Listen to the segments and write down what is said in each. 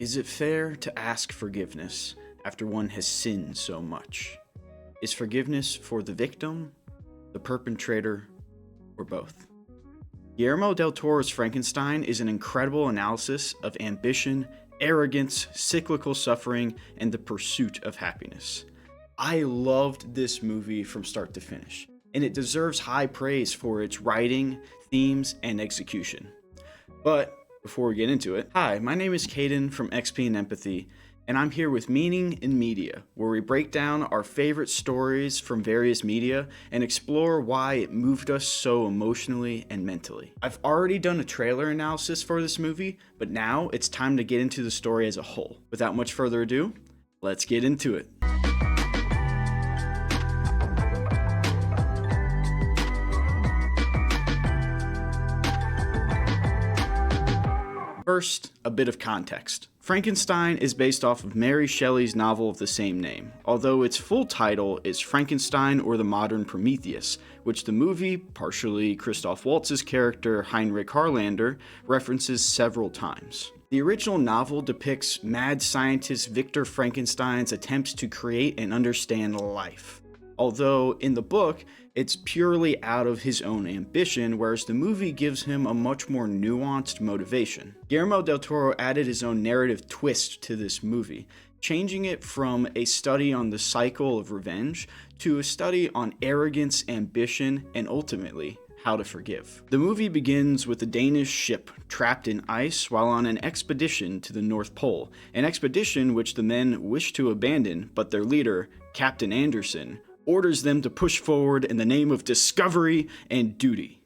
Is it fair to ask forgiveness after one has sinned so much? Is forgiveness for the victim, the perpetrator, or both? Guillermo del Toro's Frankenstein is an incredible analysis of ambition, arrogance, cyclical suffering, and the pursuit of happiness. I loved this movie from start to finish, and it deserves high praise for its writing, themes, and execution. But before we get into it, hi, my name is Caden from XP and Empathy, and I'm here with Meaning in Media, where we break down our favorite stories from various media and explore why it moved us so emotionally and mentally. I've already done a trailer analysis for this movie, but now it's time to get into the story as a whole. Without much further ado, let's get into it. First, a bit of context. Frankenstein is based off of Mary Shelley's novel of the same name, although its full title is Frankenstein or the Modern Prometheus, which the movie, partially Christoph Waltz's character Heinrich Harlander, references several times. The original novel depicts mad scientist Victor Frankenstein's attempts to create and understand life, although in the book, it's purely out of his own ambition, whereas the movie gives him a much more nuanced motivation. Guillermo del Toro added his own narrative twist to this movie, changing it from a study on the cycle of revenge to a study on arrogance, ambition, and ultimately, how to forgive. The movie begins with a Danish ship trapped in ice while on an expedition to the North Pole, an expedition which the men wish to abandon, but their leader, Captain Anderson, orders them to push forward in the name of discovery and duty.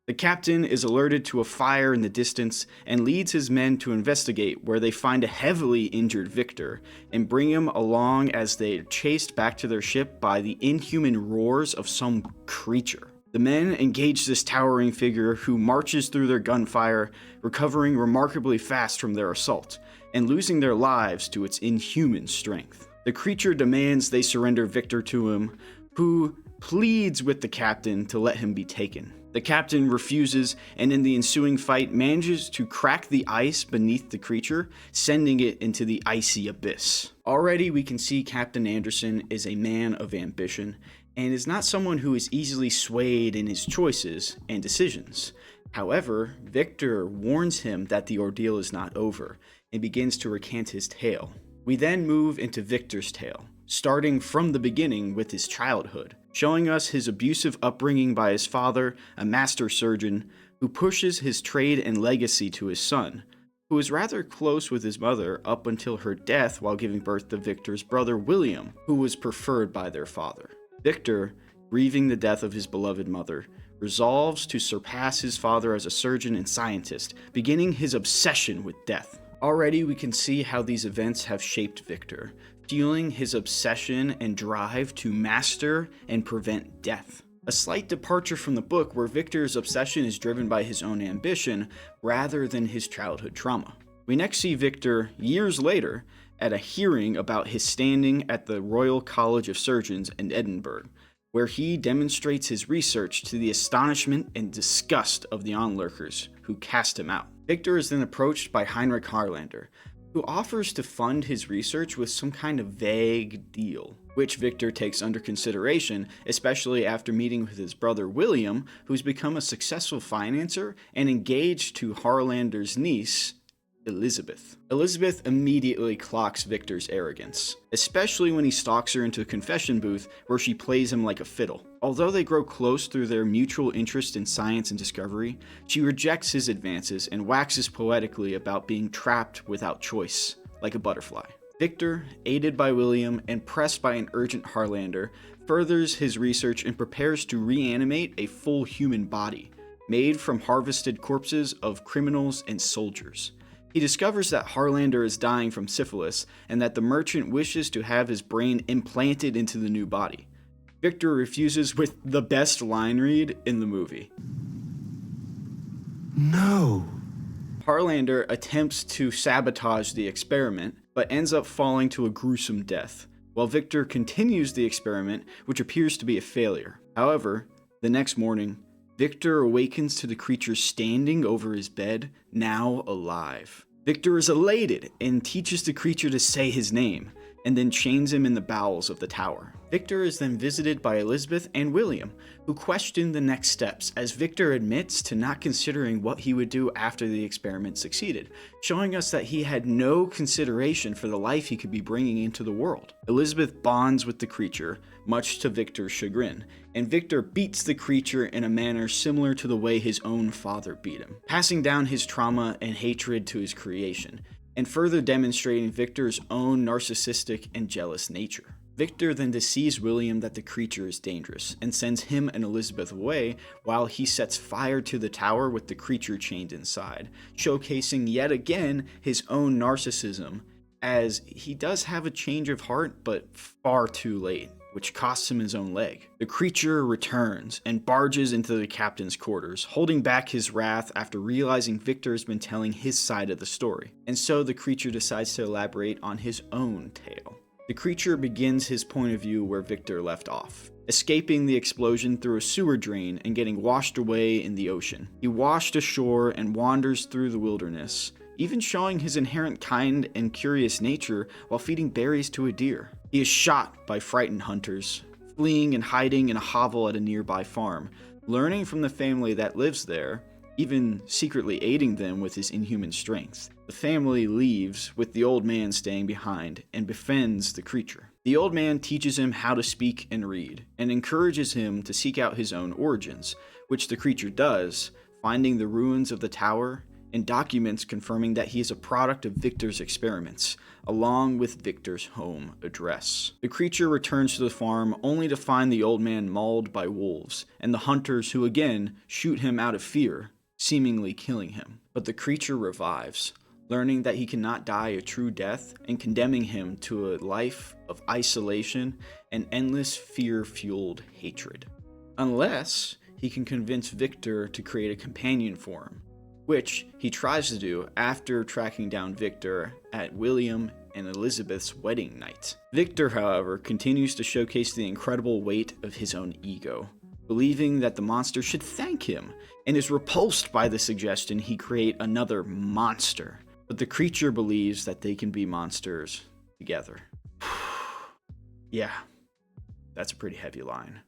The captain is alerted to a fire in the distance and leads his men to investigate, where they find a heavily injured Victor and bring him along as they are chased back to their ship by the inhuman roars of some creature. The men engage this towering figure who marches through their gunfire, recovering remarkably fast from their assault and losing their lives to its inhuman strength. The creature demands they surrender Victor to him, who pleads with the captain to let him be taken. The captain refuses, and in the ensuing fight manages to crack the ice beneath the creature, sending it into the icy abyss. Already we can see Captain Anderson is a man of ambition, and is not someone who is easily swayed in his choices and decisions. However, Victor warns him that the ordeal is not over, and begins to recant his tale. We then move into Victor's tale, starting from the beginning with his childhood, showing us his abusive upbringing by his father, a master surgeon, who pushes his trade and legacy to his son, who is rather close with his mother up until her death while giving birth to Victor's brother William, who was preferred by their father. Victor, grieving the death of his beloved mother, resolves to surpass his father as a surgeon and scientist, beginning his obsession with death. Already we can see how these events have shaped Victor, fueling his obsession and drive to master and prevent death. A slight departure from the book where Victor's obsession is driven by his own ambition rather than his childhood trauma. We next see Victor, years later, at a hearing about his standing at the Royal College of Surgeons in Edinburgh, where he demonstrates his research to the astonishment and disgust of the onlookers who cast him out. Victor is then approached by Heinrich Harlander, who offers to fund his research with some kind of vague deal, which Victor takes under consideration, especially after meeting with his brother William, who's become a successful financer and engaged to Harlander's niece, Elizabeth. Elizabeth immediately clocks Victor's arrogance, especially when he stalks her into a confession booth where she plays him like a fiddle. Although they grow close through their mutual interest in science and discovery, she rejects his advances and waxes poetically about being trapped without choice, like a butterfly. Victor, aided by William and pressed by an urgent Harlander, furthers his research and prepares to reanimate a full human body, made from harvested corpses of criminals and soldiers. He discovers that Harlander is dying from syphilis and that the merchant wishes to have his brain implanted into the new body. Victor refuses with the best line read in the movie. No. Harlander attempts to sabotage the experiment, but ends up falling to a gruesome death, while Victor continues the experiment, which appears to be a failure. However, the next morning, Victor awakens to the creature standing over his bed, now alive. Victor is elated and teaches the creature to say his name, and then chains him in the bowels of the tower. Victor is then visited by Elizabeth and William, who question the next steps, as Victor admits to not considering what he would do after the experiment succeeded, showing us that he had no consideration for the life he could be bringing into the world. Elizabeth bonds with the creature, much to Victor's chagrin, and Victor beats the creature in a manner similar to the way his own father beat him, passing down his trauma and hatred to his creation, and further demonstrating Victor's own narcissistic and jealous nature. Victor then deceives William that the creature is dangerous and sends him and Elizabeth away while he sets fire to the tower with the creature chained inside, showcasing yet again his own narcissism, as he does have a change of heart but far too late, which costs him his own leg. The creature returns and barges into the captain's quarters, holding back his wrath after realizing Victor has been telling his side of the story, and so the creature decides to elaborate on his own tale. The creature begins his point of view where Victor left off, escaping the explosion through a sewer drain and getting washed away in the ocean. He washed ashore and wanders through the wilderness, even showing his inherent kind and curious nature while feeding berries to a deer. He is shot by frightened hunters, fleeing and hiding in a hovel at a nearby farm, learning from the family that lives there, even secretly aiding them with his inhuman strength. The family leaves, with the old man staying behind, and befriends the creature. The old man teaches him how to speak and read, and encourages him to seek out his own origins, which the creature does, finding the ruins of the tower and documents confirming that he is a product of Victor's experiments, along with Victor's home address. The creature returns to the farm only to find the old man mauled by wolves, and the hunters who again shoot him out of fear, seemingly killing him. But the creature revives, learning that he cannot die a true death and condemning him to a life of isolation and endless fear-fueled hatred. Unless he can convince Victor to create a companion for him, which he tries to do after tracking down Victor at William and Elizabeth's wedding night. Victor, however, continues to showcase the incredible weight of his own ego, believing that the monster should thank him, and is repulsed by the suggestion he create another monster. But the creature believes that they can be monsters together. Yeah, that's a pretty heavy line.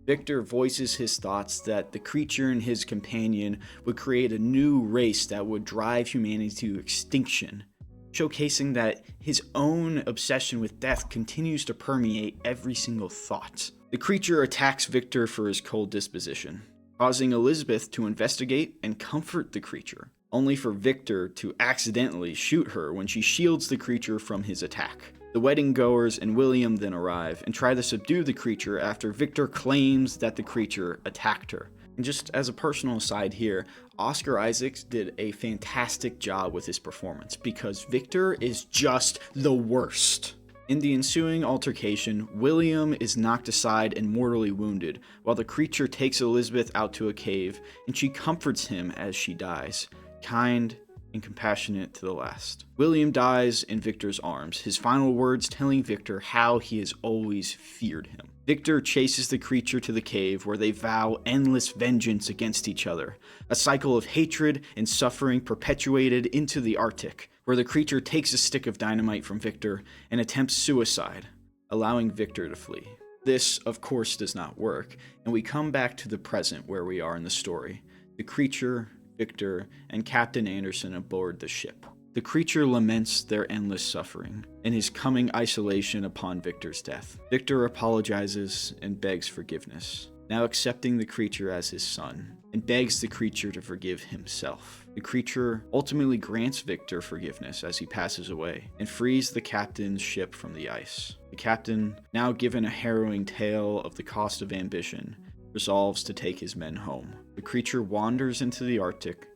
Victor voices his thoughts that the creature and his companion would create a new race that would drive humanity to extinction, showcasing that his own obsession with death continues to permeate every single thought. The creature attacks Victor for his cold disposition, causing Elizabeth to investigate and comfort the creature, only for Victor to accidentally shoot her when she shields the creature from his attack. The wedding goers and William then arrive and try to subdue the creature after Victor claims that the creature attacked her. And just as a personal aside here, Oscar Isaacs did a fantastic job with his performance because Victor is just the worst. In the ensuing altercation, William is knocked aside and mortally wounded, while the creature takes Elizabeth out to a cave and she comforts him as she dies, kind and compassionate to the last. William dies in Victor's arms, his final words telling Victor how he has always feared him. Victor chases the creature to the cave where they vow endless vengeance against each other, a cycle of hatred and suffering perpetuated into the Arctic, where the creature takes a stick of dynamite from Victor and attempts suicide, allowing Victor to flee. This, of course, does not work, and we come back to the present where we are in the story. The creature, Victor, and Captain Anderson aboard the ship. The creature laments their endless suffering and his coming isolation upon Victor's death. Victor apologizes and begs forgiveness, now accepting the creature as his son, and begs the creature to forgive himself. The creature ultimately grants Victor forgiveness as he passes away, and frees the captain's ship from the ice. The captain, now given a harrowing tale of the cost of ambition, resolves to take his men home. The creature wanders into the Arctic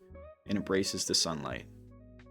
and embraces the sunlight,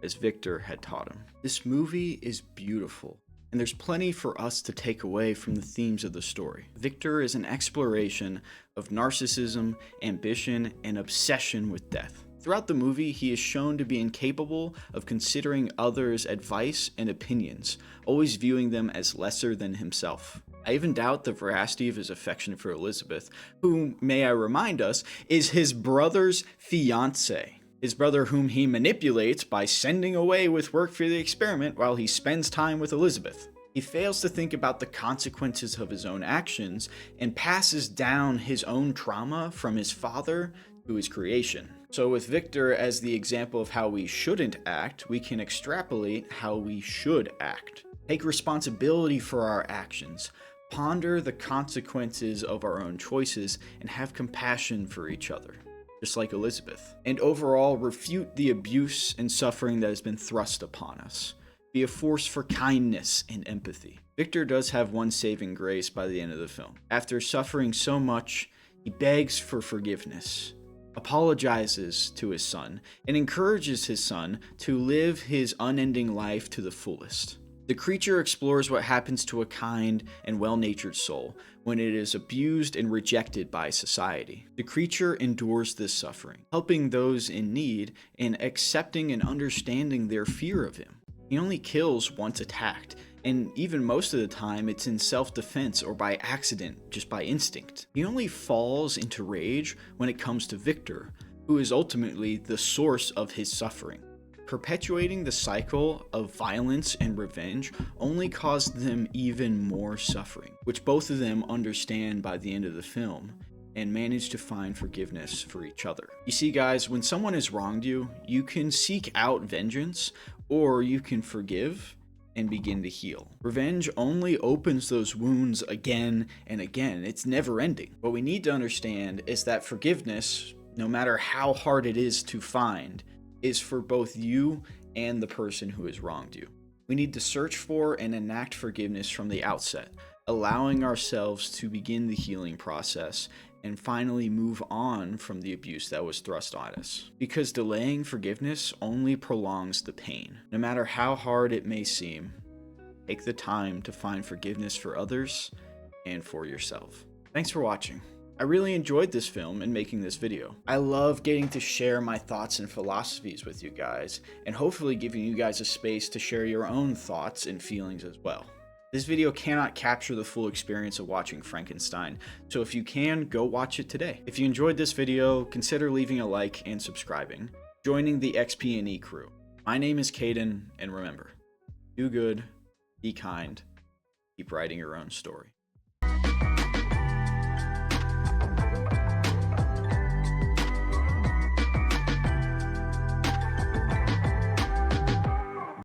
as Victor had taught him. This movie is beautiful, and there's plenty for us to take away from the themes of the story. Victor is an exploration of narcissism, ambition, and obsession with death. Throughout the movie, he is shown to be incapable of considering others' advice and opinions, always viewing them as lesser than himself. I even doubt the veracity of his affection for Elizabeth, who, may I remind us, is his brother's fiancée. His brother, whom he manipulates by sending away with work for the experiment while he spends time with Elizabeth. He fails to think about the consequences of his own actions and passes down his own trauma from his father to his creation. So with Victor as the example of how we shouldn't act, we can extrapolate how we should act. Take responsibility for our actions, ponder the consequences of our own choices, and have compassion for each other, just like Elizabeth. And overall, refute the abuse and suffering that has been thrust upon us. Be a force for kindness and empathy. Victor does have one saving grace by the end of the film. After suffering so much, he begs for forgiveness, apologizes to his son, and encourages his son to live his unending life to the fullest. The creature explores what happens to a kind and well-natured soul when it is abused and rejected by society. The creature endures this suffering, helping those in need and accepting and understanding their fear of him. He only kills once attacked, and even most of the time it's in self-defense or by accident, just by instinct. He only falls into rage when it comes to Victor, who is ultimately the source of his suffering. Perpetuating the cycle of violence and revenge only caused them even more suffering, which both of them understand by the end of the film and manage to find forgiveness for each other. You see, guys, when someone has wronged you, you can seek out vengeance or you can forgive and begin to heal. Revenge only opens those wounds again and again. It's never ending. What we need to understand is that forgiveness, no matter how hard it is to find, is for both you and the person who has wronged you. We need to search for and enact forgiveness from the outset, allowing ourselves to begin the healing process and finally move on from the abuse that was thrust on us. Because delaying forgiveness only prolongs the pain. No matter how hard it may seem, take the time to find forgiveness for others and for yourself. Thanks for watching. I really enjoyed this film and making this video. I love getting to share my thoughts and philosophies with you guys, and hopefully giving you guys a space to share your own thoughts and feelings as well. This video cannot capture the full experience of watching Frankenstein, so if you can, go watch it today. If you enjoyed this video, consider leaving a like and subscribing, joining the XP&E crew. My name is Caden, and remember, do good, be kind, keep writing your own story.